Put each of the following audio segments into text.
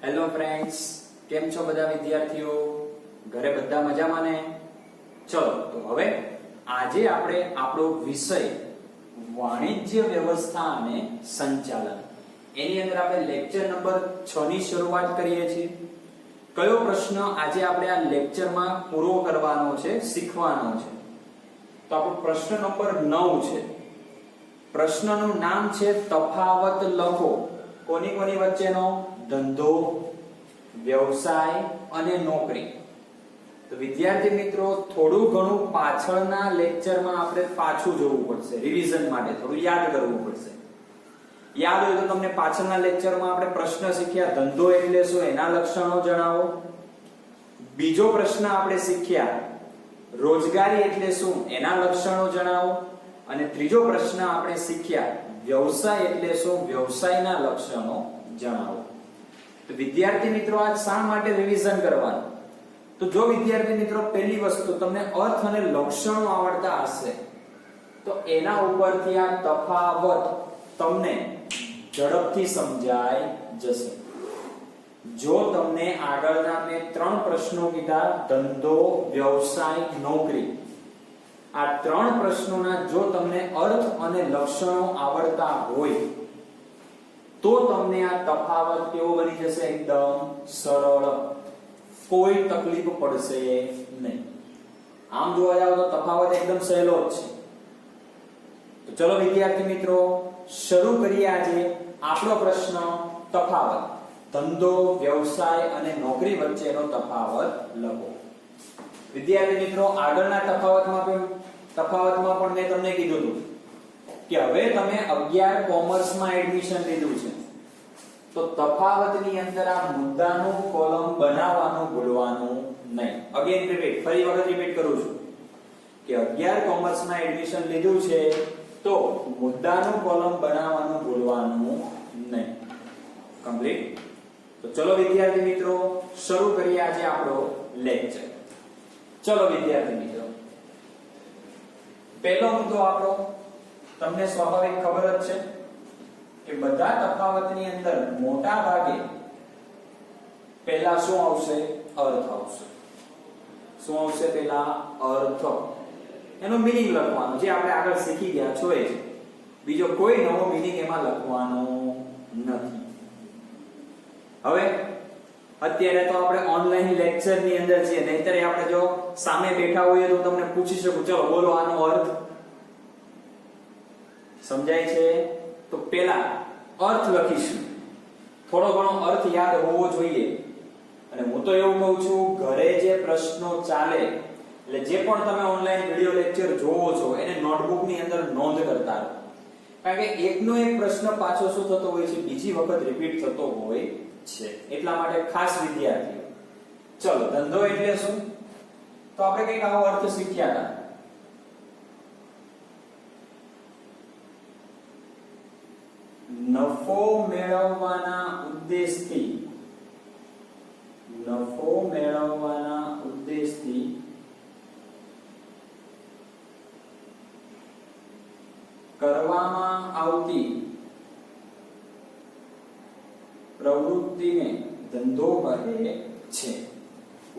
Hello friends, કેમ છો બધા વિદ્યાર્થીઓ? ઘરે બધા મજામાં ને? ચલો તો હવે આજે આપણે આપણો વિષય વાણિજ્ય વ્યવસ્થા અને સંચાલન એની અંદર આપણે લેક્ચર નંબર 6 ની શરૂઆત કરીએ છીએ. કયો પ્રશ્ન આજે આપણે આ લેક્ચરમાં પૂરો કરવાનો છે, શીખવાનો છે? તો આપણો પ્રશ્ન નંબર 9 છે. પ્રશ્નનું નામ છે તફાવત લખો. કોની કોની વચ્ચેનો? ધંધો, વ્યવસાય અને નોકરી. તો વિદ્યાર્થી મિત્રો, થોડું ઘણું પાછળના લેક્ચરમાં આપણે પાછું જોવું પડશે, રિવિઝન માટે થોડું યાદ કરવું પડશે. યાદ હોય તો તમને પાછળના લેક્ચરમાં આપણે પ્રશ્ન શીખ્યા ધંધો એટલે શું, એના લક્ષણો જણાવો. બીજો પ્રશ્ન આપણે શીખ્યા રોજગારી એટલે શું, એના લક્ષણો જણાવો. અને ત્રીજો પ્રશ્ન આપણે શીખ્યા વ્યવસાય એટલે શું, વ્યવસાયના લક્ષણો જણાવો. તો વિદ્યાર્થી મિત્રો, આજ શા માટે રિવિઝન કરવાનું? તો જો વિદ્યાર્થી મિત્રો પહેલી વસ્તુ તમને અર્થ અને લક્ષણો આવડતા હશે તો એના ઉપરથી આ તફાવત તમને ઝડપથી સમજાઈ જશે. જો તમને આગળના મેં 3 પ્રશ્નો કીધા, ધંધો, વ્યવસાય, નોકરી, આ 3 પ્રશ્નોના જો તમને અર્થ અને લક્ષણો આવડતા હોય તો તમને આ તફાવત કેવો બની જશે? એકદમ સરળ, કોઈ તકલીફ પડશે નહીં. આમ જોવા જાવ તો તફાવત એકદમ સહેલો જ છે. તો ચલો વિદ્યાર્થી મિત્રો, શરૂ કરીએ આજે આપણો પ્રશ્ન તફાવત. ધંધો, વ્યવસાય અને નોકરી વચ્ચેનો તફાવત લખો. વિદ્યાર્થી મિત્રો, આગળના તફાવતમાં પણ મેં તમને કીધું હતું કે હવે તમે 11 કોમર્સમાં એડમિશન લીધું છે તો તફાવતની અંદર આ મુદ્દાનું કોલમ બનાવવાનું ભૂલવાનું નહીં. અગેન રિપીટ, ફરી વખત રિપીટ કરું છું કે 11 કોમર્સમાં એડમિશન લીધું છે તો મુદ્દાનું કોલમ બનાવવાનું ભૂલવાનું નહીં. કમ્પ્લીટ. તો ચલો વિદ્યાર્થી મિત્રો, શરૂ કરીએ આજે આપણો લેક્ચર. ચલો વિદ્યાર્થી મિત્રો, પહેલો મુદ્દો આપણો તમને સ્વાભાવિક ખબર જ છે કે બધા તફાવતની અંદર મોટા ભાગે પહેલા શું આવશે? અર્થ આવશે. શું આવશે? પહેલા અર્થ. એનો મીનિંગ લખવાનો, જે આપણે આગળ શીખી ગયા છો એ. બીજો કોઈ નવો મીનિંગ એમાં લખવાનો નથી. હવે અત્યારે તો આપણે ઓનલાઈન લેક્ચર ની અંદર છીએ, નહીતર આપણે જો સામે બેઠા હોઈએ તો તમને પૂછી શકું, ચલો બોલો આનો અર્થ. સમજાય છે? તો પહેલા અર્થ લખીશું. થોડો ઘણો અર્થ યાદ હોવો જોઈએ. અને હું તો એવું કહું છું, ઘરે જે પ્રશ્નો ચાલે એટલે જે પણ તમે ઓનલાઈન વિડિયો લેક્ચર જોવો છો એને નોટબુક ની અંદર નોંધ કરતા રહો. કારણ કે એકનો એક પ્રશ્ન પાછો શું થતો હોય છે, બીજી વખત રિપીટ થતો હોય છે. એટલા માટે ખાસ વિદ્યાર્થીઓ, ચલો ધંધો એટલે શું? તો આપણે કંઈક આવો અર્થ શીખ્યા હતા. નફો મેળવવાના ઉદ્દેશથી કરવામાં આવતી પ્રવૃત્તિને ધંધો કહે છે.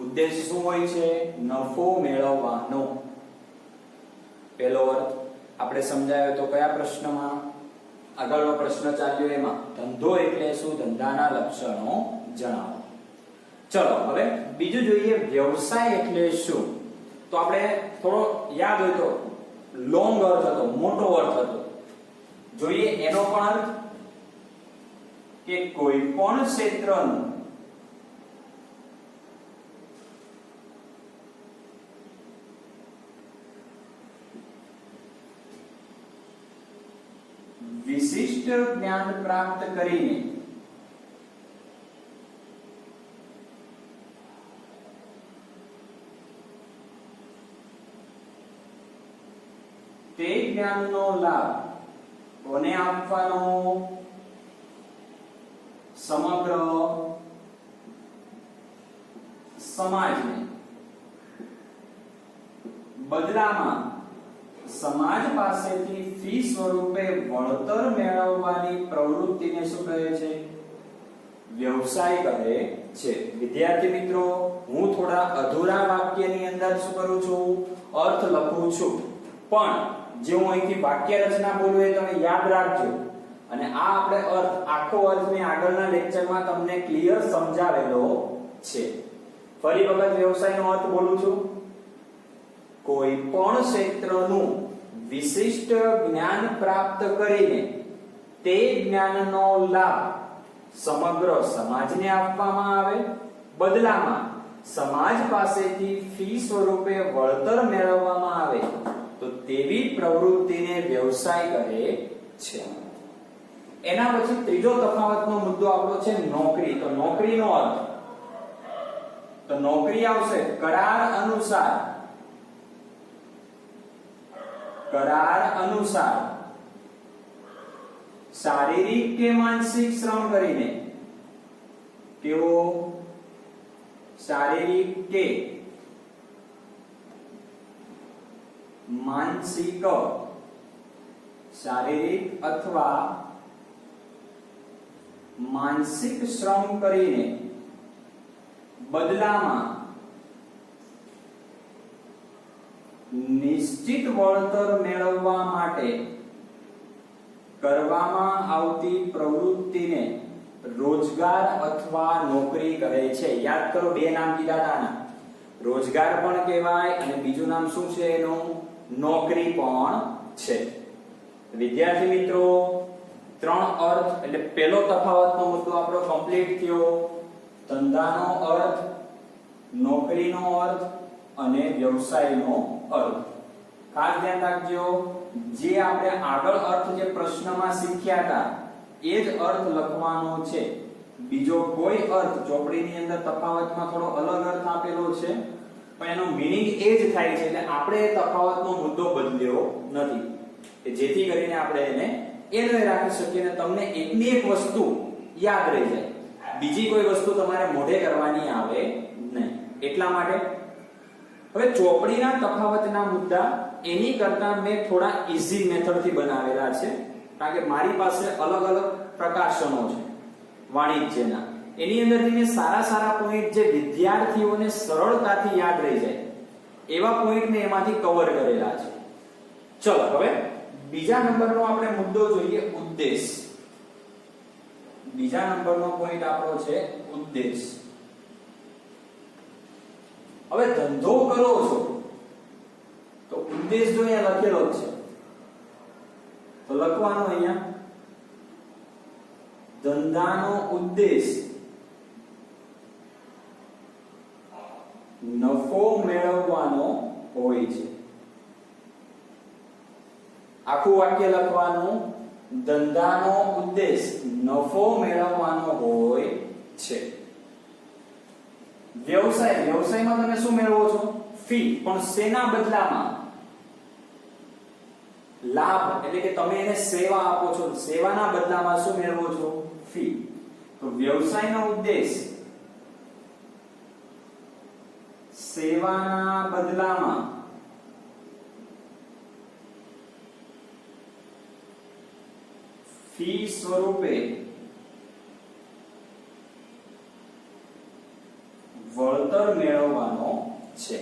ઉદ્દેશ શું હોય છે? નફો મેળવવાનો. પહેલો અર્થ આપણે સમજાયો તો કયા પ્રશ્નમાં? આગળનો પ્રશ્ન ચાલ્યો એમાં. ધંધો એટલે શું? ધંધાના લક્ષણો જણાવો. ચલો હવે બીજું જોઈએ, વ્યવસાય એટલે શું? તો આપણે થોડો યાદ હોય તો લોંગ અર્થ હતો, મોટો અર્થ હતો. જોઈએ એનો પણ અર્થ કે કોઈ પણ ક્ષેત્રનું વિશિષ્ટ જ્ઞાન પ્રાપ્ત કરીને તે જ્ઞાનનો લાભ કોને આપવાનો? સમગ્ર સમાજને. બદલામાં સમાજ પાસેથી ફી સ્વરૂપે વળતર મેળવવાની પ્રવૃત્તિને શું કહે છે? વ્યવસાય કહે છે. વિદ્યાર્થી મિત્રો, હું થોડા અધૂરા વાક્યની અંદર શું કરું છું? અર્થ લખું છું. પણ જે હું અહીંથી વાક્ય રચના બોલું એ તમે યાદ રાખજો. અને આ આપણે આખો અર્થ મેં આગળના લેક્ચરમાં તમને ક્લિયર સમજાવેલો છે. ફરી વખત વ્યવસાયનો અર્થ બોલું છું. કોઈ પણ ક્ષેત્રનું વિશિષ્ટ જ્ઞાન પ્રાપ્ત કરીને તે જ્ઞાનનો લાભ સમગ્ર સમાજને આપવામાં આવે, બદલામાં સમાજ પાસેથી ફી સ્વરૂપે વળતર મેળવવામાં આવે તો તેવી પ્રવૃત્તિને વ્યવસાય કહે છે. એના પછી ત્રીજો તફાવતનો મુદ્દો આપણો છે નોકરી. તો નોકરીનો અર્થ, તો નોકરી આવશે કરાર અનુસાર, કરાર અનુસાર શારીરિક કે માનસિક શ્રમ કરીને, કેવો? શારીરિક કે માનસિક, શારીરિક અથવા માનસિક શ્રમ કરીને બદલામાં નિશ્ચિત વળતર મેળવવા માટે કરવામાં આવતી પ્રવૃત્તિને રોજગાર અથવા નોકરી કહે છે. યાદ કરો, બે નામ કીધા હતા આના. રોજગાર પણ કહેવાય અને બીજું નામ શું છે એનું? નોકરી પણ છે. વિદ્યાર્થી મિત્રો, ત્રણ અર્થ એટલે પહેલો તફાવતનો મુદ્દો આપણો કમ્પ્લીટ થયો. ધંધાનો અર્થ, નોકરીનો અર્થ અને વ્યવસાયનો અર્થ. ખાસ ધ્યાન રાખજો, જે આપણે આગળ અર્થ જે પ્રશ્નમાં શીખ્યા હતા એ જ અર્થ લખવાનો છે. બીજો કોઈ અર્થ ચોપડીની અંદર તફાવતમાં થોડો અલગ અર્થ આપેલો છે, પણ એનો મીનિંગ એ જ થાય છે. એટલે આપણે એ તફાવતનો મુદ્દો બદલ્યો નથી, કે જેથી કરીને આપણે એને એનો રાખી શકીએ અને તમને એકની એક વસ્તુ યાદ રહી જાય, બીજી કોઈ વસ્તુ તમારે મોઢે કરવાની આવે નહીં. એટલા માટે હવે ચોપડીના તફાવતના મુદ્દા એની કરતા મેં થોડા ઈઝી મેથડથી બનાવેલા છે, કારણ કે મારી પાસે અલગ અલગ પ્રકાશનો છે વાણિજ્યના. એની અંદરથી મેં સારા સારા પોઈન્ટ જે વિદ્યાર્થીઓને સરળતાથી યાદ રહી જાય એવા પોઈન્ટ મેં એમાંથી કવર કરેલા છે. ચલો હવે બીજા નંબરનો આપણે મુદ્દો જોઈએ, ઉદ્દેશ. બીજા નંબરનો પોઈન્ટ આપણો છે ઉદ્દેશ. હવે ધંધો કરો છો તો ઉદ્દેશ જો અહીંયા લખેલો જ છે તો લખવાનો અહીંયા ધંધાનો ઉદ્દેશ નફો મેળવવાનો હોય છે. આખું વાક્ય લખવાનું, ધંધાનો ઉદ્દેશ નફો મેળવવાનો હોય છે. વ્યવસાય, વ્યવસાયમાં તમે શું મેળવો છો? ફી. પણ શેના બદલામાં? લાભ, એટલે કે તમે એને સેવા આપો છો, સેવાના બદલામાં શું મેળવો છો? ફી. તો વ્યવસાયનો ઉદ્દેશ સેવાના બદલામાં ફી સ્વરૂપે વળતર મેળવવાનો છે.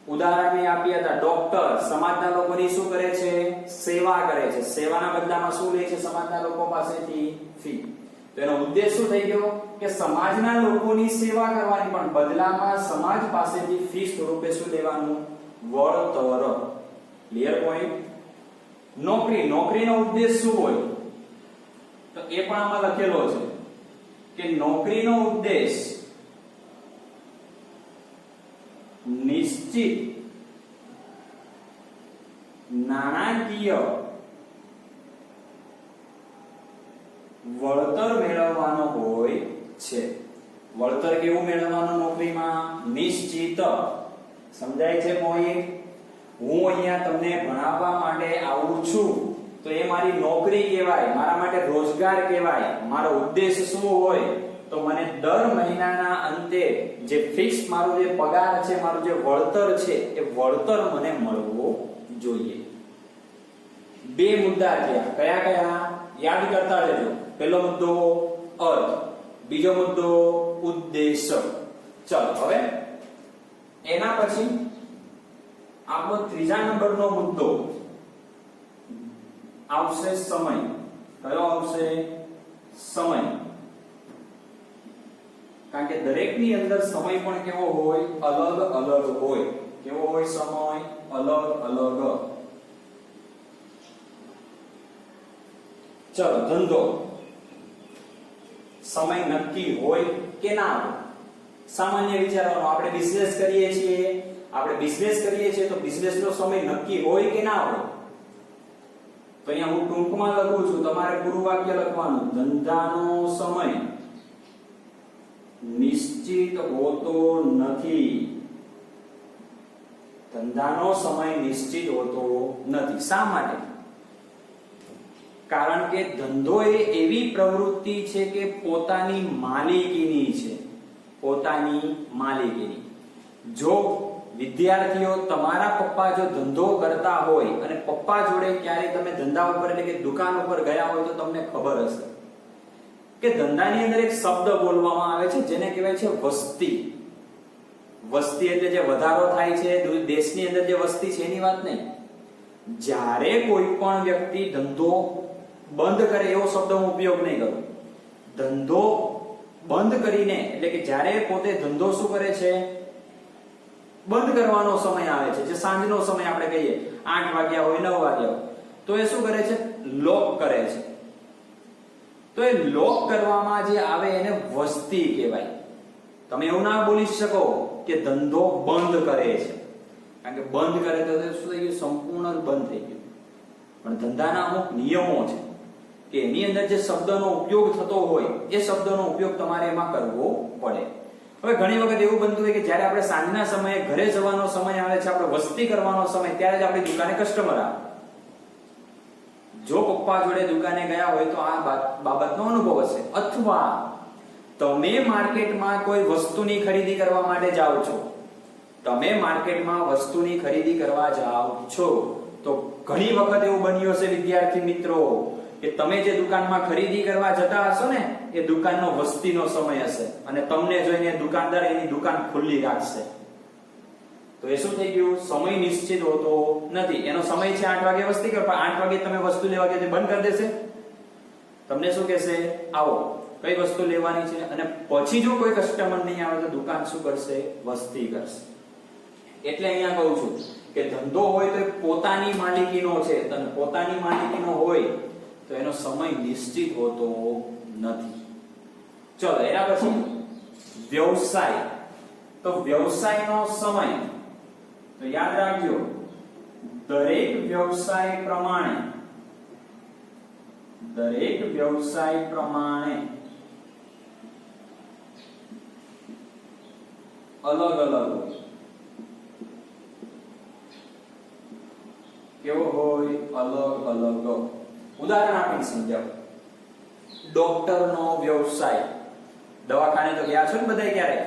ઉદાહરણ મેં આપ્યા હતા, ડોક્ટર સમાજના લોકોની શું કરે છે? સેવા કરે છે. સેવાના બદલામાં શું લે છે સમાજના લોકો પાસેથી? ફી. તો એનો ઉદ્દેશ શું થઈ ગયો? કે સમાજના લોકોની સેવા કરવાની, પણ બદલામાં સમાજ પાસેથી ફી સ્વરૂપે શું લેવાનું? વળતર. Clear point? નોકરી, નોકરીનો ઉદ્દેશ શું હોય? તો એ પણ આમાં લખેલો છે કે નોકરીનો ઉદ્દેશ નિશ્ચિત નાણાકીય વળતર મેળવવાનો હોય છે. વળતર કેવું મેળવવાનું નોકરીમાં? નિશ્ચિત. સમજાય છે મોહિત? હું અહીંયા તમને ભણાવવા માટે આવું છું તો એ મારી નોકરી કહેવાય, મારા માટે રોજગાર કહેવાય. મારો ઉદ્દેશ શું હોય? તો મને દર મહિનાના અંતે જે ફિક્સ મારો જે પગાર છે, મારું જે વળતર છે એ વળતર મને મળવું જોઈએ. બે મુદ્દા થયા. કયા કયા? યાદ કરતા રહેજો. પહેલો મુદ્દો અર્થ, બીજો મુદ્દો ઉદ્દેશ. ચલો હવે એના પછી આપણો ત્રીજા નંબરનો મુદ્દો આવશે સમય. કયો આવશે? સમય. કારણ કે દરેકની અંદર સમય પણ કેવો હોય? અલગ અલગ હોય. કેવો હોય સમય? અલગ અલગ. ચલો ધંધો. સમય નક્કી હોય કે ના હોય? સામાન્ય વિચારવાનો. આપણે બિઝનેસ કરીએ છીએ તો બિઝનેસનો સમય નક્કી હોય કે ના હોય? તો અહીંયા હું ટૂંકમાં લખું છું, તમારે પૂરું વાક્ય લખવાનું. ધંધાનો સમય નિશ્ચિત હોતો નથી. ધંધાનો સમય નિશ્ચિત હોતો નથી. શા માટે? કારણ કે ધંધો એ એવી પ્રવૃત્તિ છે કે પોતાની માલિકીની છે. પોતાની માલિકીની. જો વિદ્યાર્થીઓ, તમારા પપ્પા જો ધંધો કરતા હોય અને પપ્પા જોડે ક્યારે તમે ધંધા ઉપર એટલે કે દુકાન ઉપર ગયા હોય તો તમને ખબર હશે કે ધંધાની અંદર એક શબ્દ બોલવામાં આવે છે જેને કહેવાય છે વસ્તી. વસ્તી એટલે જે વધારો થાય છે દેશની અંદર જે વસ્તી છે એની વાત નહીં. જ્યારે કોઈ પણ વ્યક્તિ ધંધો બંધ કરે, એવો શબ્દ હું ઉપયોગ નહીં કરું. ધંધો બંધ કરીને એટલે કે જ્યારે પોતે ધંધો શું કરે છે? બંધ કરવાનો સમય આવે છે, જે સાંજનો સમય આપણે કહીએ 8 વાગ્યા હોય 9 વાગ્યા હોય, તો એ શું કરે છે? લોક કરે છે. તો એ લોક કરવામાં જે આવે એને વસ્તી કહેવાય. તમે એવું ના બોલી શકો કે ધંધો બંધ કરે છે, કારણ કે બંધ કરે તો શું થઈ ગયું? સંપૂર્ણ બંધ થઈ ગયું. પણ ધંધાના અમુક નિયમો છે કે એની અંદર જે શબ્દનો ઉપયોગ થતો હોય એ શબ્દનો ઉપયોગ તમારે એમાં કરવો પડે. હવે ઘણી વખત એવું બનતું હોય કે જ્યારે આપણે સાંજના સમયે ઘરે જવાનો સમય આવે છે, આપણે વસ્તી કરવાનો સમય, ત્યારે જ આપણી દુકાને કસ્ટમર આવે. જો પપ્પા જોડે દુકાને ગયા હોય તો આ બાબતનો અનુભવ હશે. અથવા તમે માર્કેટમાં કોઈ વસ્તુની ખરીદી કરવા માટે જાઓ છો, તો ઘણી વખત એવું બન્યું હશે વિદ્યાર્થી મિત્રો કે તમે જે દુકાનમાં ખરીદી કરવા જતા હશો ને એ દુકાનનો વસ્તીનો સમય હશે અને તમને જોઈને દુકાનદાર એની દુકાન ખુલ્લી રાખશે. તો એ શું થઈ ગયું? સમય નિશ્ચિત હોતો નથી. એનો સમય છે 8 વાગે વસ્તી કરો, પણ 8 વાગે તમે વસ્તુ લેવા ગયા બંધ કરી દેશે. તમને શું કહેશે? આવો, કઈ વસ્તુ લેવાની છે? અને પછી જો કોઈ કસ્ટમર નહીં આવે તો દુકાન શું કરશે? વસ્તી કરશે. એટલે અહીંયા કહું છું કે ધંધો હોય તો પોતાની માલિકીનો છે, અને પોતાની માલિકીનો હોય તો એનો સમય નિશ્ચિત હોતો નથી. ચલો એના પછી વ્યવસાય. તો વ્યવસાયનો સમય તો યાદ રાખજો, દરેક વ્યવસાય પ્રમાણે અલગ અલગ હોય. કેવો હોય? અલગ અલગ. ઉદાહરણ આપીને સમજાવો. ડોક્ટરનો વ્યવસાય. દવાખાને તો ગયા છો ને બધા ક્યારે?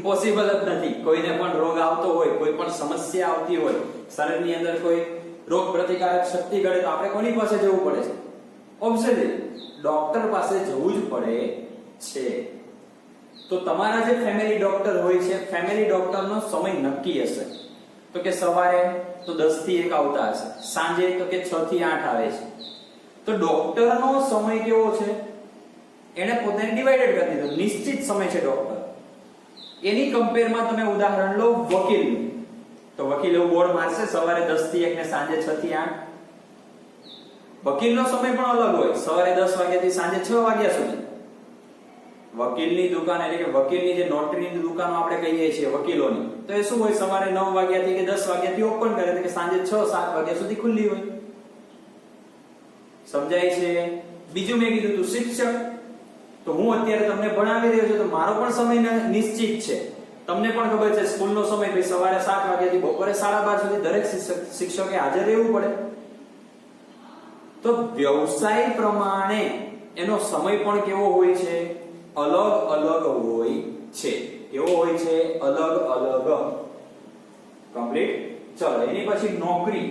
પોસિબલ જ નથી. કોઈને પણ રોગ આવતો હોય, કોઈ પણ સમસ્યા આવતી હોય, શરીરની અંદર કોઈ રોગ પ્રતિકારક શક્તિ ઘટે તો આપણે કોની પાસે જવું પડે છે? ઓબ્વિયસલી ડોક્ટર પાસે જવું જ પડે છે. તો તમારા જે ફેમિલી ડોક્ટર હોય છે, ફેમિલી ડોક્ટરનો સમય નક્કી હશે. તો કે સવારે તો 10 થી 1 આવતા હશે, સાંજે તો કે 6 થી 8 આવે છે. તો ડોક્ટરનો સમય કેવો છે? એને પોતાને ડિવાઇડેડ કરી દીધો, નિશ્ચિત સમય છે ડોક્ટર. એની કમ્પેરમાં તમે ઉદાહરણ લો વકીલ. તો વકીલ એવું બોર્ડ મારશે સવારે 10 થી 1 ને સાંજે 6 થી 8. વકીલનો સમય પણ અલગ હોય, સવારે 10 વાગ્યાથી સાંજે 6 વાગ્યા સુધી. વકીલની દુકાન એટલે કે વકીલની જે નોટરીની દુકાનો આપણે કહીએ છીએ વકીલોની, તો એ શું હોય? સવારે 9 વાગ્યાથી કે 10 વાગ્યાથી ઓપન કરે તો કે સાંજે 6-7 વાગ્યા સુધી ખુલ્લી હોય. સમજાય છે? બીજું મેં કીધું તું શિક્ષક. તો હું અત્યારે તમને ભણાવી રહ્યો છું તો મારો પણ સમય નિશ્ચિત છે. તમને પણ ખબર છે સ્કૂલનો સમય ભાઈ સવારે 7 વાગ્યાથી બપોરે 12:30 સુધી દરેક શિક્ષકે હાજર રહેવું પડે. તો વ્યવસાય પ્રમાણે એનો સમય પણ કેવો હોય છે? અલગ અલગ હોય છે. કેવો હોય છે? અલગ અલગ. કમ્પ્લીટ. ચલો એની પછી નોકરી.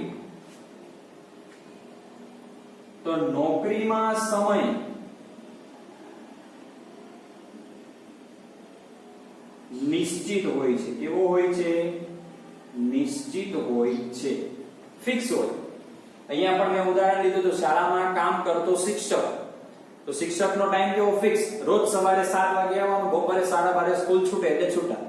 તો નોકરીમાં સમય નિશ્ચિત હોય છે. કેવો હોય છે? નિશ્ચિત હોય છે, ફિક્સ હોય. અહીંયા પણ મેં ઉદાહરણ લીધું તો શાળામાં કામ કરતો શિક્ષક, તો શિક્ષકનો ટાઈમ કેવો? ફિક્સ. રોજ સવારે 7 વાગે આવવાનું, બપોરે 12:30 સ્કૂલ છૂટે એટલે છૂટા.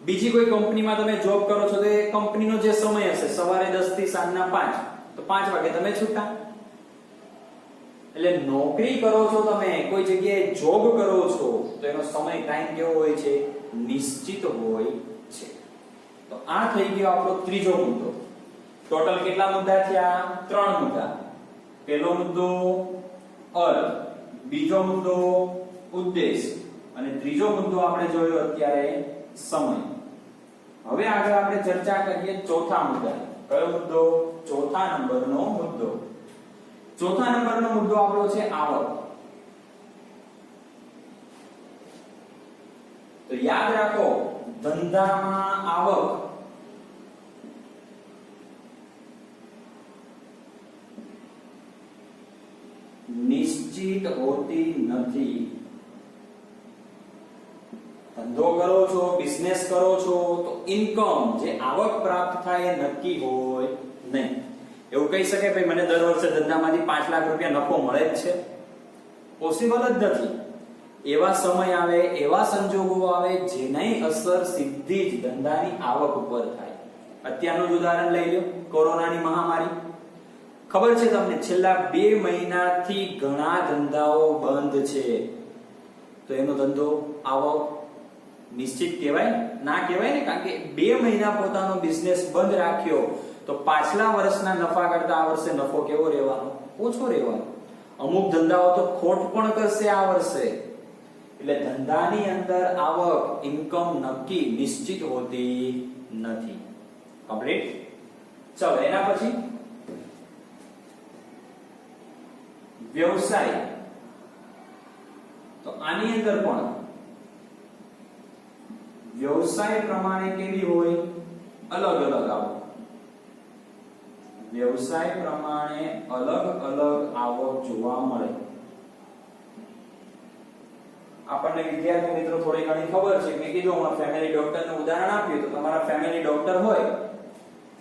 બીજી કોઈ કંપનીમાં તમે જોબ કરો છો તો એ કંપનીનો જે સમય હશે સવારે 10 થી સાંજના 5, તો 5 વાગે તમે છૂટા. એટલે નોકરી કરો છો તમે, કોઈ જગ્યાએ જોબ કરો છો તો એનો સમય ટાઈમ કેવો હોય છે? નિશ્ચિત હોય છે. તો આ થઈ ગયો આપણો ત્રીજો મુદ્દો. ટોટલ કેટલા મુદ્દા થયા? 3 મુદ્દા. પહેલો મુદ્દો અર્થ, બીજો મુદ્દો ઉદ્દેશ અને ત્રીજો મુદ્દો આપણે જોયો અત્યારે સમય. હવે આગળ આપણે ચર્ચા કરીએ ચોથા મુદ્દા. કયો મુદ્દો? ચોથા નંબરનો મુદ્દો. ચોથા નંબરનો મુદ્દો આપણો છે આવક. તો યાદ રાખો, ધંધામાં આવક નિશ્ચિત હોતી નથી. ધંધો કરો છો, બિઝનેસ કરો છો તો ઇન્કમ, જે આવક પ્રાપ્ત થાય એ નક્કી હોય નહીં. એવું કહી શકે ભાઈ મને દર વર્ષે ધંધામાંથી 5 લાખ રૂપિયા નફો મળે જ છે? પોસિબલ જ નથી. એવા સમય આવે, એવા સંજોગો આવે જેની અસર સીધી જ ધંધાની આવક ઉપર થાય. અત્યારનું જ ઉદાહરણ લઈ લો, કોરોનાની મહામારી. ખબર છે તમને, છેલ્લા 2 મહિનાથી ઘણા ધંધાઓ બંધ છે. તો એનો ધંધો, આવક નિશ્ચિત કહેવાય? ના કહેવાય ને, કારણ કે 2 મહિના પોતાનો બિઝનેસ બંધ રાખ્યો તો પાછલા વર્ષના નફા કરતા આ વર્ષે નફો કેવો રહેવાનો? ઓછો રહેવાનો. અમુક ધંધાઓ તો ખોટ પણ કરશે આ વર્ષે. એટલે ધંધાની અંદર આવક, ઇન્કમ નક્કી, નિશ્ચિત હોતી નથી. કમ્પ્લીટ? ચલો એના પછી વ્યવસાય. તો આની અંદર પણ વ્યવસાય પ્રમાણે કેવી હોય? અલગ અલગ આવક. વ્યવસાય પ્રમાણે અલગ અલગ આવક જોવા મળે. આપણને વિદ્યાર્થી મિત્રો થોડી ઘણી ખબર છે. મેં કીધું હું ફેમિલી ડોક્ટરનું ઉદાહરણ આપ્યું, તો તમારા ફેમિલી ડોક્ટર હોય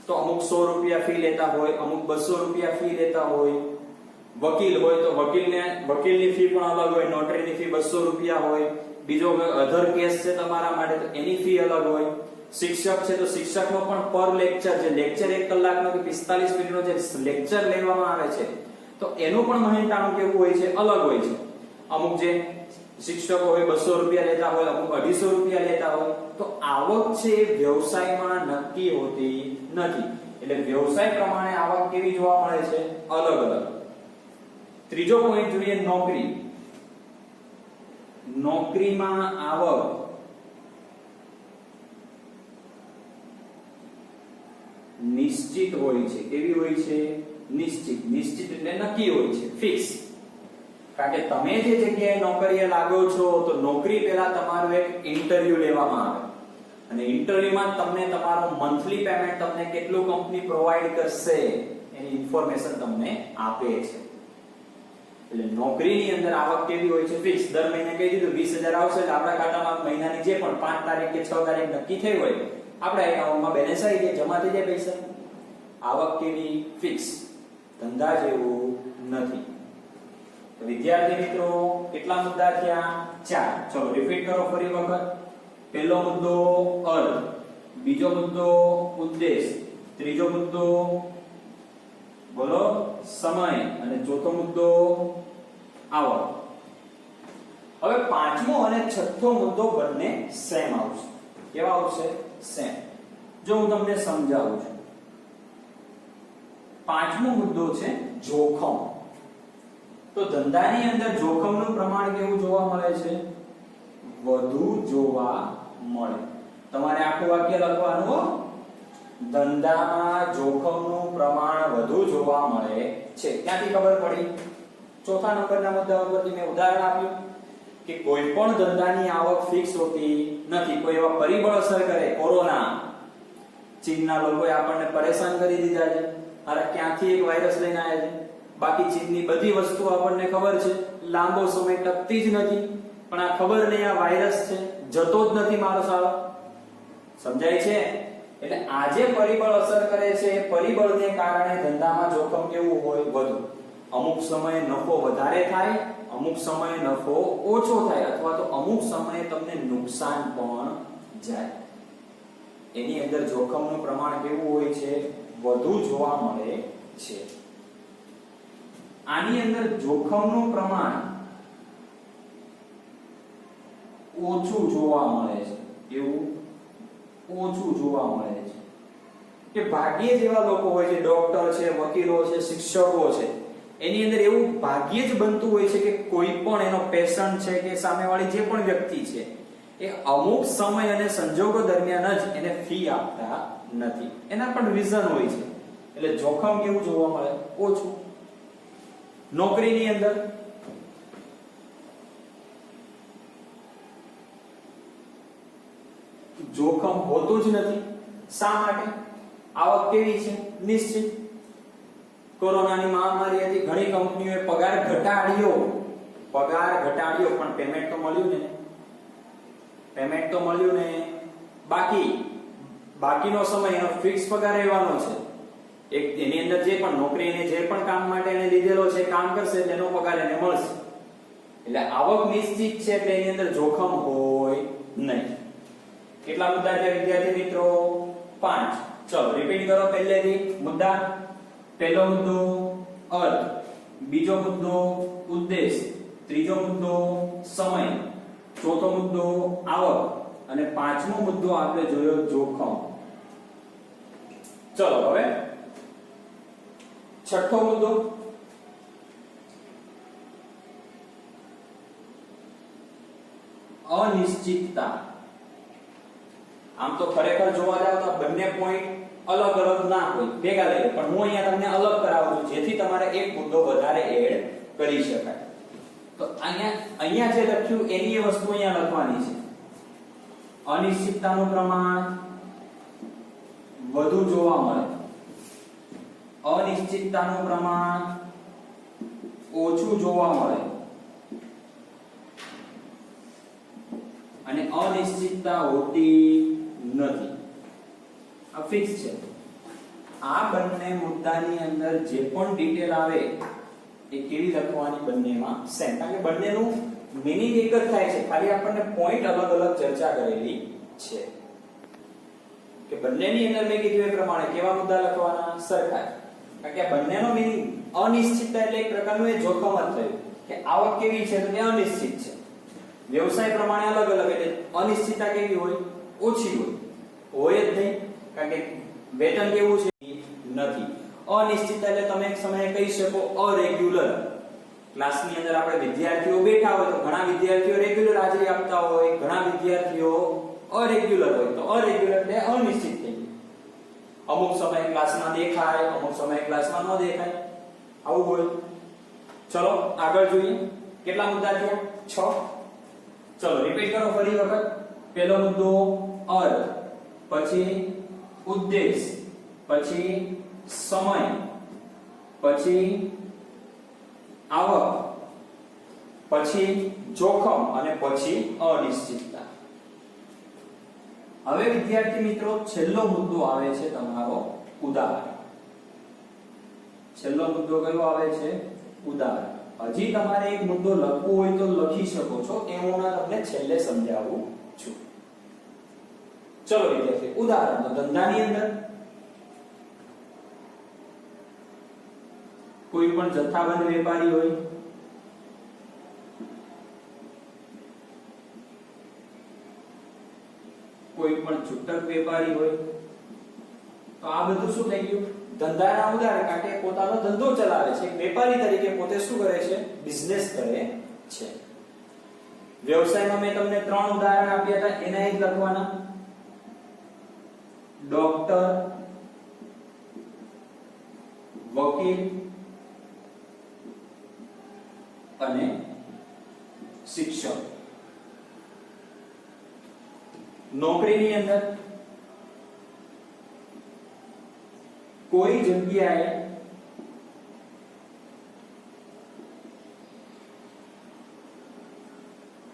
તો અમુક 100 રૂપિયા ફી લેતા હોય, અમુક 200 રૂપિયા ફી લેતા હોય. વકીલ હોય તો વકીલની ફી પણ અલગ હોય, નોટરીની ફી 200 રૂપિયા હોય. બીજો અધર કેસ છે તમારા માટે તો એની ફી અલગ હોય. શિક્ષક છે તો શિક્ષકનો પણ પર લેક્ચર, જે લેક્ચર 1 કલાકનો કે 45 મિનિટનો જે લેક્ચર લેવામાં આવે છે તો એનું પણ મહેનતાણું કેવું હોય છે? અલગ હોય છે. અમુક જે શિક્ષકો હોય 200 રૂપિયા લેતા હોય, અમુક 250 રૂપિયા લેતા હોય. તો આવક છે એ વ્યવસાયમાં નક્કી હોતી નથી. એટલે વ્યવસાય પ્રમાણે આવક કેવી જોવા મળે છે? અલગ અલગ. ત્રીજો પોઈન્ટ જોઈએ, નોકરી. નોકરીમાં આવક નિશ્ચિત હોય છે. કેવી હોય છે? નિશ્ચિત. નિશ્ચિત એટલે નક્કી હોય છે, ફિક્સ. કારણ કે તમે જે જગ્યાએ નોકરીએ લાગો છો તો નોકરી પહેલા તમારું એક ઇન્ટરવ્યુ લેવામાં આવે અને ઇન્ટરવ્યુમાં તમને તમારું મંથલી પેમેન્ટ તમને કેટલું કંપની પ્રોવાઈડ કરશે એની ઇન્ફોર્મેશન તમને આપે છે. એટલે નોકરીની અંદર આવક કેવી હોય છે? ફિક્સ. દર મહિને કહી દીધું 20000 આવશે એટલે આપણા ખાતામાં મહિનાની જે પણ 5 તારીખ કે 6 તારીખ નક્કી થઈ હોય આપણા એકાઉન્ટમાં બેલેન્સ આવી જાય, જમા થઈ જાય પૈસા. આવક કેવી? ફિક્સ. ધંધા જેવું નથી. તો વિદ્યાર્થી મિત્રો કેટલા મુદ્દા થયા? 4. ચલો રિપીટ કરો ફરી વખત. પહેલો મુદ્દો અર્થ, બીજો મુદ્દો ઉદ્દેશ, ત્રીજો મુદ્દો બોલો સમય અને ચોથો મુદ્દો આવક. હવે પાંચમો અને છઠ્ઠો મુદ્દો બંને સેમ આવશે. કેવા આવશે? સેમ. જો હું તમને સમજાવું છું. પાંચમો મુદ્દો છે જોખમ. તો ધંધાની અંદર જોખમનું પ્રમાણ કેવું જોવા મળે છે? વધુ જોવા મળે. તમારે આખું વાક્ય લખવાનું હો. ધંધામાં જોખમનું પ્રમાણ વધુ જોવા મળે છે. ક્યાંથી ખબર પડી? ચોથા નંબરના મુદ્દા ઉપરથી મેં ઉદાહરણ આપ્યું કે કોઈ પણ ધંધાની આવક ફિક્સ હોતી નથી. કોઈ એવા પરિબળ અસર કરે, કોરોના, ચીનના લોકોએ આપણને પરેશાન કરી દીધા છે. અરે ક્યાંથી એક વાયરસ લઈને આવ્યા છે. બાકી ચીનની બધી વસ્તુ આપણને ખબર છે લાંબો સમય ટકતી જ નથી. પણ આ ખબર નહીં આ વાયરસ છે, જતો જ નથી મારો સાળો. સમજાય છે? એટલે આ જે પરિબળ અસર કરે છે એ પરિબળને કારણે ધંધામાં જોખમ કેવું હોય? વધુ. અમુક સમયે નફો વધારે થાય, અમુક સમયે નફો ઓછો થાય, અથવા તો અમુક સમયે તમને નુકસાન પણ જાય. એની અંદર જોખમનું પ્રમાણ કેવું હોય છે? વધુ જોવા મળે છે. આની અંદર જોખમનું પ્રમાણ ઓછું જોવા મળે છે. એવું ઓછું જોવા મળે છે કે ભાગ્યે જ એવા લોકો હોય છે, ડોક્ટર છે, વકીલો છે, શિક્ષકો છે, એની અંદર એવું ભાગ્યે જ બનતું હોય છે કે કોઈ પણ એનો પેશન્ટ છે કે સામેવાળી જે પણ વ્યક્તિ છે એ અમુક સમય અને સંજોગો દરમિયાન જ એને ફી આપતા નથી. એના પણ રીઝન હોય છે. એટલે જોખમ કેવું જોવા મળે? ઓછું. નોકરીની અંદર જોખમ હોતું જ નથી. શા માટે? આવક કેવી છે? નિશ્ચિત. કોરોનાની મહામારી હતી, ઘણી કંપનીઓએ પગાર ઘટાડ્યો, પણ પેમેન્ટ તો મળ્યું ને. બાકીનો સમય એનો ફિક્સ પગાર રહેવાનો છે. એની અંદર જે પણ નોકરી એને જે પણ કામ માટે એને લીધેલો છે કામ કરશે તેનો પગાર એને મળશે. એટલે આવક નિશ્ચિત છે એટલે એની અંદર જોખમ હોય નહીં. કેટલા મુદ્દા છે વિદ્યાર્થી મિત્રો? 5. ચલો રિપીટ કરો પહેલેથી મુદ્દા. પહેલો મુદ્દો અર્થ, બીજો મુદ્દો ઉદ્દેશ, ત્રીજો મુદ્દો સમય, ચોથો મુદ્દો આવક અને પાંચમો મુદ્દો આપણે જોયો જોખમ. ચલો હવે છઠ્ઠો મુદ્દો અનિશ્ચિતતા. આમ તો ખરેખર જોવા જાવ તો બંને પોઈન્ટ અલગ અલગ ના હોય, ભેગા લઈએ, પણ હું અહીંયા તમને અલગ કરાવું છું જેથી તમારે એક મુદ્દો વધારે એડ કરી શકાય. તો અહીંયા જે લખ્યું એની એ વસ્તુ અહીંયા લખવાની છે. અનિશ્ચિતતાનું પ્રમાણ વધુ જોવા મળે, અનિશ્ચિતતાનું પ્રમાણ ઓછું જોવા મળે અને અનિશ્ચિતતા હોતી નથી. આ ફિક્સ છે. આ બંને મુદ્દાની અંદર જે પણ ડિટેલ આવે એ કેવી લખવાની? બંનેમાં સેમ. કારણ કે બંનેનું મીનિંગ એક જ થાય છે, ખાલી આપણને પોઈન્ટ અલગ અલગ ચર્ચા કરેલી છે. કે બંનેની અંદર મેં કીધું એ પ્રમાણે કેવા મુદ્દા લખવાના? સરખા. કારણ કે આ બંનેનો મીનિંગ અનિશ્ચિતતા એટલે એક પ્રકારનું એ જોખમ જ થયું કે આવક કેવી છે તો તે અનિશ્ચિત છે. વ્યવસાય પ્રમાણે અલગ અલગ એટલે અનિશ્ચિતતા કેવી હોય? ઓછી હોય જ નહીં. કારણ કે વેતન કેવું છે? નથી. અનિશ્ચિતતા એટલે તમે એક સમયે કહી શકો અરેગ્યુલર. ક્લાસની અંદર આપણે વિદ્યાર્થીઓ બેઠા હોય તો ઘણા વિદ્યાર્થીઓ રેગ્યુલર હાજરી આપતા હોય, ઘણા વિદ્યાર્થીઓ અરેગ્યુલર હોય. તો અરેગ્યુલર એટલે અનિશ્ચિત થઈ ગયું. અમુક સમયે ક્લાસમાં દેખાય, અમુક સમયે ક્લાસમાં ન દેખાય, આવું હોય. ચલો આગળ જોઈએ. કેટલા મુદ્દા થયા? 6. ચલો રિપીટ કરો ફરી વખત. પહેલો મુદ્દો અર્થ, પછી ઉદ્દેશ, પછી સમય, પછી આવક, પછી જોખમ અને પછી અનિશ્ચિતતા. હવે વિદ્યાર્થી મિત્રો છેલ્લો મુદ્દો આવે છે તમારો ઉદાહરણ. છેલ્લો મુદ્દો કયો આવે છે? ઉદાહરણ. હજી તમારે એક મુદ્દો લખવો હોય તો લખી શકો છો, એ હું તમને છેલ્લે સમજાવું છું. ચલો વિદ્યાર્થી ઉદાહરણ. તો ધંધાની અંદર કોઈ પણ જથ્થાબંધ વેપારી હોય, કોઈ પણ છૂટક વેપારી હોય, તો આ બધું શું થઈ ગયું? ધંધાના ઉદાહરણ. કારણ કે પોતાનો ધંધો ચલાવે છે, વેપારી તરીકે પોતે શું કરે છે? બિઝનેસ કરે છે. વ્યવસાયમાં મેં તમને 3 ઉદાહરણ આપ્યા હતા, એના જ લખવાના. ડોક્ટર, વકીલ અને શિક્ષક. નોકરીની અંદર કોઈ જગ્યાએ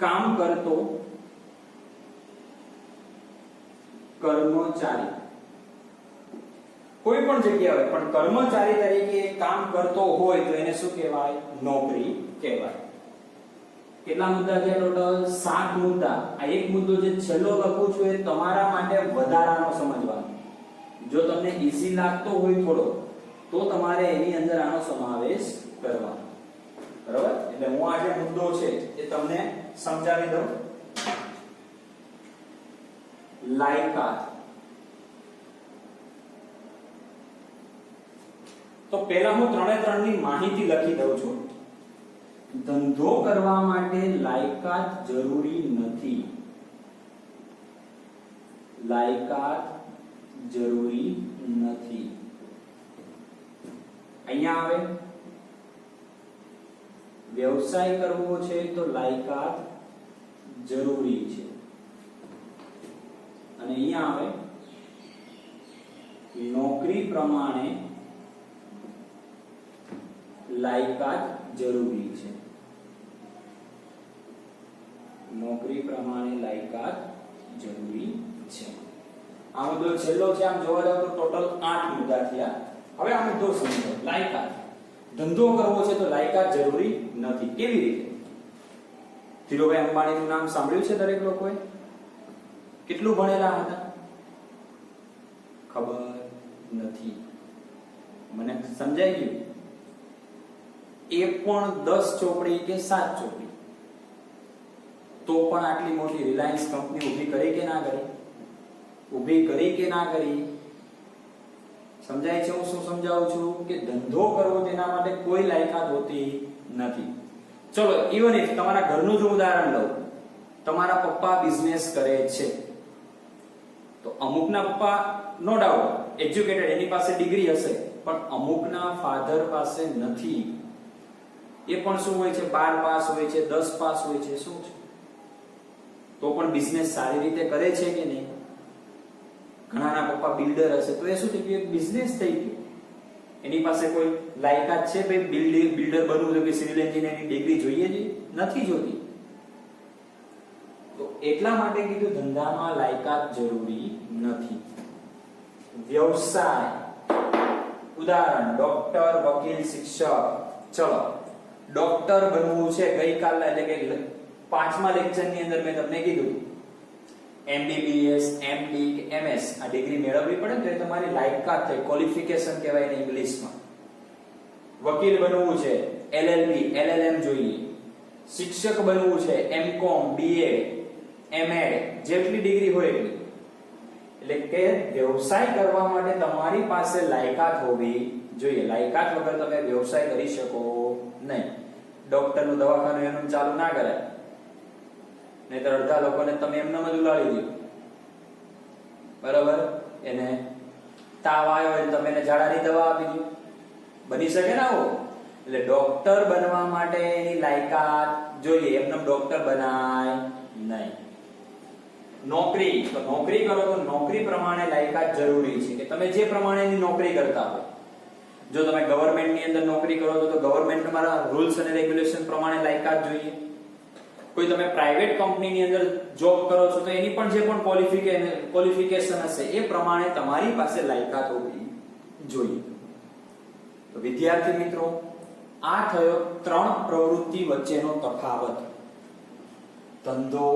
કામ કરતો કર્મચારી, કોઈ પણ જગ્યાએ હોય પણ કર્મચારી તરીકે કામ કરતો હોય તો એને શું કહેવાય? નોકરી કહેવાય. કેટલા મુદ્દા છે ટોટલ? 7 મુદ્દા. આ એક મુદ્દો જે છેલ્લો લખું છું એ તમારા માટે વધારાનો સમજવાનો. જો તમને ઈઝી લાગતો હોય થોડો તો તમારે એની અંદર આનો સમાવેશ કરવાનો. બરાબર? એટલે હું આ જે મુદ્દો છે એ તમને સમજાવી દઉં. લાયકાત. તો પહેલા હું 3 ની માહિતી લખી દઉં છું. ધંધો કરવા માટે લાયકાત જરૂરી નથી. લાયકાત જરૂરી નથી. અહીંયા આવે વ્યવસાય કરવો છે તો લાયકાત જરૂરી છે. અને અહીંયા આવે નોકરી પ્રમાણે લાયકાત જરૂરી છે. નોકરી પ્રમાણે લાયકાત જરૂરી છે. આ મુદ્દો છેલ્લો છે. આમ જોવા જાવ તો ટોટલ 8 મુદ્દા થયા. હવે આ મુદ્દો સમજો. લાયકાત. ધંધો કરવો છે તો લાયકાત જરૂરી નથી. કેવી રીતે? ધીરુભાઈ અંબાણીનું નામ સાંભળ્યું છે દરેક લોકોએ? કેટલું ભણેલા હતા? ખબર નથી. મને સમજાઈ ગયું. એ પણ 10 ચોપડી કે 7 ચોપડી તો પણ આટલી મોટી રિલાયન્સ કંપની ઊભી કરી કે ના કરી? ઊભી કરી કે ના કરી? સમજાય છે હું શું સમજાવું છું? કે ધંધો કરવો તેના માટે કોઈ લાયકાત હોતી નથી. ચલો ઇવન ઇફ તમારા ઘરનું જ ઉદાહરણ લઉં. તમારા પપ્પા બિઝનેસ કરે છે તો અમુકના પપ્પા નો ડાઉટ એજ્યુકેટેડ, એની પાસે ડિગ્રી હશે, પણ અમુકના ફાધર પાસે નથી. એ પણ શું હોય છે? 12 પાસ હોય છે, 10 પાસ હોય છે. શું છે? તો પણ બિઝનેસ સારી રીતે કરે છે કે નહીં? ઘણાના પપ્પા બિલ્ડર હશે તો એ શું થઈ ગયું? બિઝનેસ થઈ ગયો. એની પાસે કોઈ લાયકાત છે ભાઈ બિલ્ડર બનવું છે કે સિવિલ એન્જિનિયરની ડિગ્રી જોઈએ છે? નથી જોતી. તો એટલા માટે કીધું ધંધામાં લાયકાત જરૂરી નથી. વ્યવસાય. ઉદાહરણ ડોક્ટર, વકીલ, શિક્ષક. ચલો ડોક્ટર બનવું છે. ગઈકાલના એટલે કે 5મા લેક્ચરની અંદર મેં તમને કીધું MBBS, MD કે MS આ ડિગ્રી મેળવવી પડે ને તો એ તમારી લાયકાત થાય, ક્વોલિફિકેશન કહેવાય ને ઇંગ્લિશમાં. વકીલ બનવું છે LLB, LLM જોઈએ. શિક્ષક બનવું છે MCOM, BA, MA જેટલી ડિગ્રી હોય એટલી. એટલે કે વ્યવસાય કરવા માટે તમારી પાસે લાયકાત હોવી જોઈએ. લાયકાત વગર તમે વ્યવસાય કરી શકો નહીં. ડોક્ટરનું દવાખાનું એનું ચાલુ ના કરાય, નહીતર અડધા લોકોને તમે એમનામ જ ઉલાડી દો. બરાબર? એને તાવ આવ્યો એટલે તમે એને ઝાડાની દવા આપી દો. બની શકે ને આવું? એટલે ડોક્ટર બનવા માટે એની લાયકાત જોઈએ. એમનેમ ડોક્ટર બનાય નહીં. નોકરી. તો નોકરી કરો તો નોકરી પ્રમાણે લાયકાત જરૂરી છે કે તમે જે પ્રમાણેની નોકરી કરતા હો. જો તમે ગવર્નમેન્ટની અંદર નોકરી કરો તો ગવર્નમેન્ટના રૂલ્સ અને રેગ્યુલેશન પ્રમાણે લાયકાત જોઈએ. કોઈ તમે પ્રાઇવેટ કંપનીની અંદર જોબ કરો છો તો એની પણ જે પણ ક્વોલિફિકેશન હશે એ પ્રમાણે તમારી પાસે લાયકાત હોવી જોઈએ. તો વિદ્યાર્થી મિત્રો, આ થયો 3 પ્રવૃત્તિ વચ્ચેનો તફાવત. ધંધો,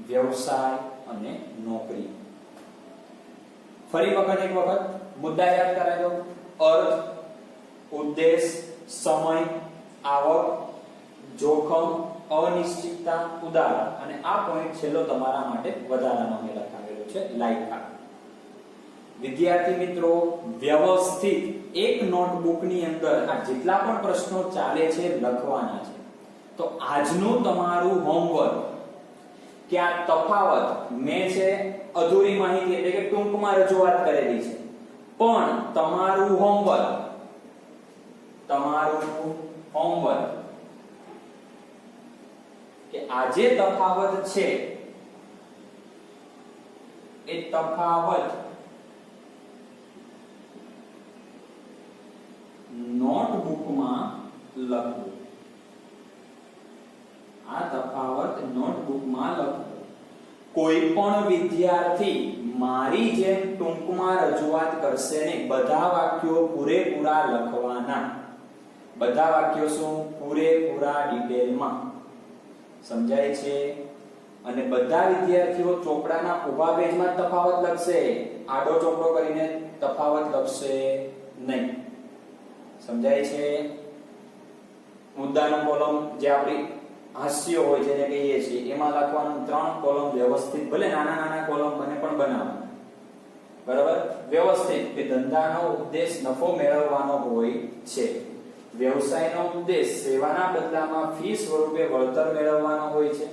વ્યવસાય અને નોકરી. ફરી વખત એક વખત મુદ્દા યાદ કરાવી દો. અર્થ, ઉદ્દેશ, સમય, આવક, જોખમ, અનિશ્ચિતતા, ઉદાહરણ. અને આ પોઈન્ટ છેલ્લો તમારા માટે વધારાનો મેં લખાવેલો છે, લાયકાત. વિદ્યાર્થી મિત્રો, વ્યવસ્થિત એક નોટબુકની અંદર આ જેટલા પણ પ્રશ્નો ચાલે છે લખવાના છે. તો આજનું તમારું હોમવર્ક કે આ તફાવત મેં છે અધૂરી માહિતી એટલે કે ટૂંકમાં રજૂઆત કરેલી છે, પણ તમારું હોમવર્ક કે આ જે તફાવત છે એ તફાવત નોટબુકમાં લખવું. આ તફાવત નોટબુકમાં લખો. કોઈ પણ વિદ્યાર્થી મારી જેમ ટૂંકમાં રજૂઆત કરશે ને બધા વાક્યો પૂરેપૂરા લખવાના. બધા વાક્યો શું? પૂરેપૂરા ડિટેલમાં. સમજાય છે? અને બધા વિદ્યાર્થીઓ ચોપડાના ઊભા પેજમાં તફાવત લખશે, આડો ચોપડો કરીને તફાવત લખશે નહીં. સમજાય છે? મુદ્દાનો કોલમ જે આપણી હાસ્ય હોય જેને કહીએ છીએ એમાં લખવાનું 3 કોલમ વ્યવસ્થિત, ભલે નાના નાના કોલમ બને પણ બનાવવાના. બરાબર? વ્યવસ્થિત કે ધંધાનો ઉદ્દેશ નફો મેળવવાનો હોય છે. વ્યવસાયનો ઉદ્દેશ સેવાના બદલામાં ફી સ્વરૂપે વળતર મેળવવાનો હોય છે.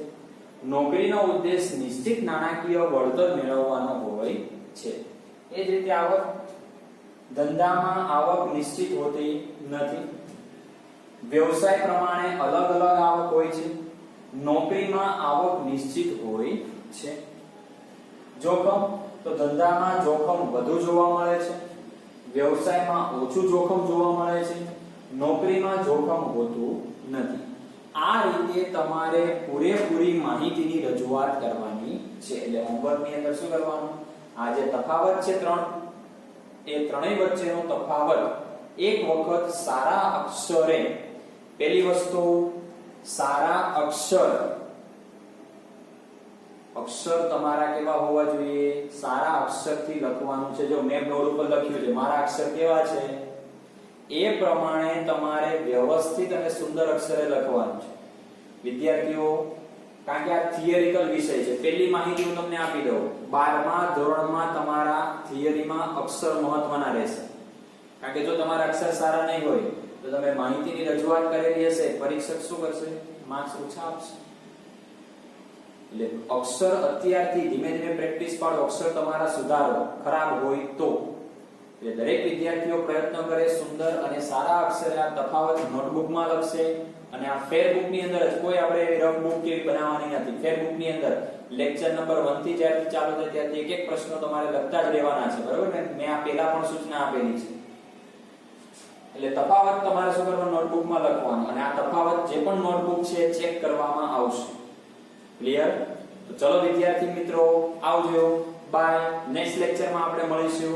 નોકરીનો ઉદ્દેશ નિશ્ચિત નાણાકીય વળતર મેળવવાનો હોય છે. એ જ રીતે આવક, ધંધામાં આવક નિશ્ચિત હોતી નથી. વ્યવસાય પ્રમાણે અલગ અલગ આવક હોય છે. નોકરીમાં આવક નિશ્ચિત હોય છે. જોખમ, તો ધંધામાં જોખમ વધુ જોવા મળે છે, વ્યવસાયમાં ઓછું જોખમ જોવા મળે છે, નોકરીમાં જોખમ હોતું નથી. આ રીતે તમારે પૂરેપૂરી માહિતીની રજૂઆત કરવાની છે. એટલે હોમવર્કની અંદર શું કરવાનું? આ જે તફાવત છે 3, એ ત્રણેય વચ્ચેનો તફાવત એક વખત સારા અક્ષરે, પહેલી વસ્તુ સારા અક્ષર તમારા કેવા હોવા જોઈએ? સારા અક્ષરથી લખવાનું છે. જો મેં બોર્ડ ઉપર લખ્યું છે મારા અક્ષર કેવા છે એ પ્રમાણે તમારે વ્યવસ્થિત અને સુંદર અક્ષરે લખવાનું છે. વિદ્યાર્થીઓ, કારણ કે આ થિયરિકલ વિષય છે, પહેલી માહિતી હું તમને આપી દઉં. 12મા ધોરણમાં તમારા થિયરીમાં અક્ષર મહત્વના રહેશે. કારણ કે જો તમારા અક્ષર સારા નહીં હોય તો તમે માહિતીની રજૂઆત કરેલી હશે, પરીક્ષક શું કરશે? માર્ક્સ ઓછા આપશે. એટલે અક્ષર અત્યારથી ધીમે ધીમે પ્રેક્ટિસ પાડો. અક્ષર તમારા સુધારો, ખરાબ હોય તો. એટલે દરેક વિદ્યાર્થીઓ પ્રયત્ન કરે સુંદર અને સારા અક્ષરે આ તફાવત નોટબુકમાં લખશે. અને આ ફેરબુક ની અંદર જ કોઈ આપણે એવી રફ બુક કેવી બનાવવાની નથી. ફેરબુક ની અંદર લેક્ચર નંબર 1 થી જ્યારથી ચાલુ થાય ત્યારથી એક એક પ્રશ્નો તમારે લખતા જ રહેવાના છે. બરોબર ને? મેં આ પહેલા પણ સૂચના આપેલી છે. એટલે તફાવત તમારે શું કરવાનું? નોટબુકમાં લખવાનું. અને આ તફાવત જે પણ નોટબુક છે ચેક કરવામાં આવશે. ક્લિયર? તો ચલો વિદ્યાર્થી મિત્રો, આવજો. બાય. નેક્સ્ટ લેક્ચરમાં આપણે મળીશું.